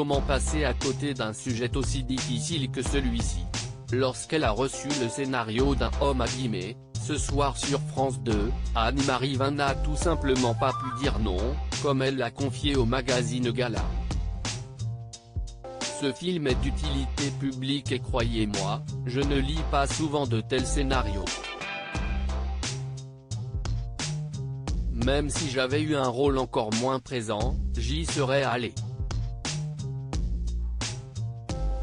comment passer à côté d'un sujet aussi difficile que celui-ci? Lorsqu'elle a reçu le scénario d'un homme abîmé, ce soir sur France 2, Anne-Marie Vin n'a tout simplement pas pu dire non, comme elle l'a confié au magazine Gala. Ce film est d'utilité publique et croyez-moi, je ne lis pas souvent de tels scénarios. Même si j'avais eu un rôle encore moins présent, j'y serais allé.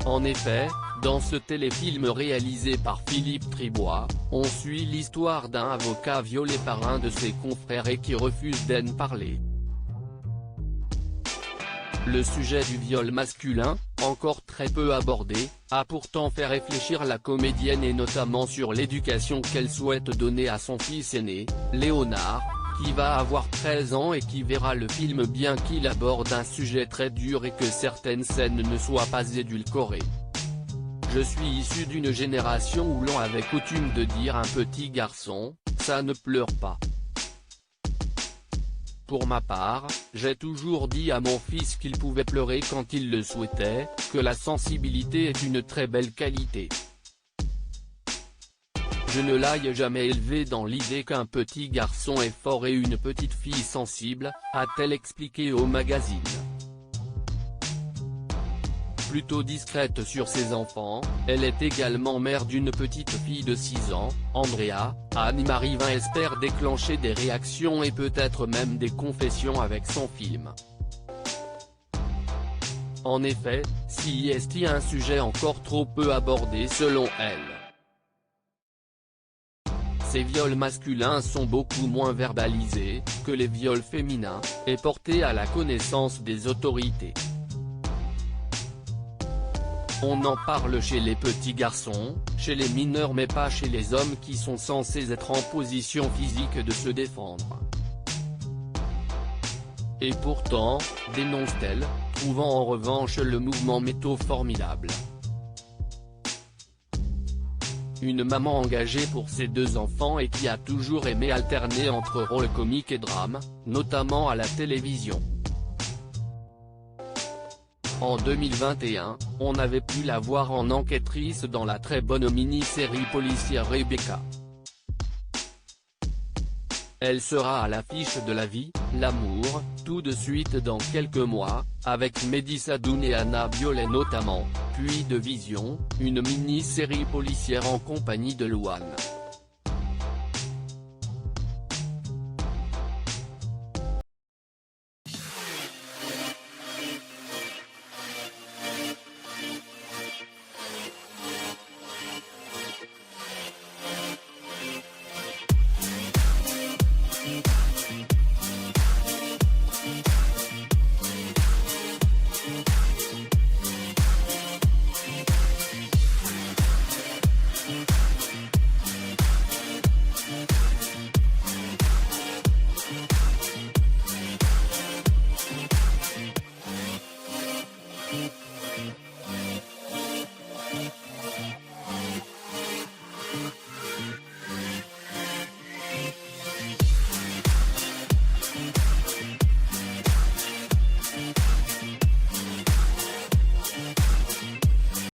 En effet, dans ce téléfilm réalisé par Philippe Tribois, on suit l'histoire d'un avocat violé par un de ses confrères et qui refuse d'en parler. Le sujet du viol masculin, encore très peu abordé, a pourtant fait réfléchir la comédienne et notamment sur l'éducation qu'elle souhaite donner à son fils aîné, Léonard, qui va avoir 13 ans et qui verra le film bien qu'il aborde un sujet très dur et que certaines scènes ne soient pas édulcorées. Je suis issu d'une génération où l'on avait coutume de dire un petit garçon, ça ne pleure pas. Pour ma part, j'ai toujours dit à mon fils qu'il pouvait pleurer quand il le souhaitait, que la sensibilité est une très belle qualité. Je ne l'ai jamais élevé dans l'idée qu'un petit garçon est fort et une petite fille sensible, a-t-elle expliqué au magazine. Plutôt discrète sur ses enfants, elle est également mère d'une petite fille de 6 ans, Andrea. Anne-Marie Vin espère déclencher des réactions et peut-être même des confessions avec son film. En effet, si est un sujet encore trop peu abordé selon elle. Ces viols masculins sont beaucoup moins verbalisés, que les viols féminins, et portés à la connaissance des autorités. On en parle chez les petits garçons, chez les mineurs mais pas chez les hommes qui sont censés être en position physique de se défendre. Et pourtant, dénonce-t-elle, trouvant en revanche le mouvement métaux formidable. Une maman engagée pour ses 2 enfants et qui a toujours aimé alterner entre rôles comiques et drames, notamment à la télévision. En 2021, on avait pu la voir en enquêtrice dans la très bonne mini-série policière Rebecca. Elle sera à l'affiche de La vie, l'amour, tout de suite dans quelques mois, avec Mehdi Sadoun et Anna Violet notamment, puis de Vision, une mini-série policière en compagnie de Louane.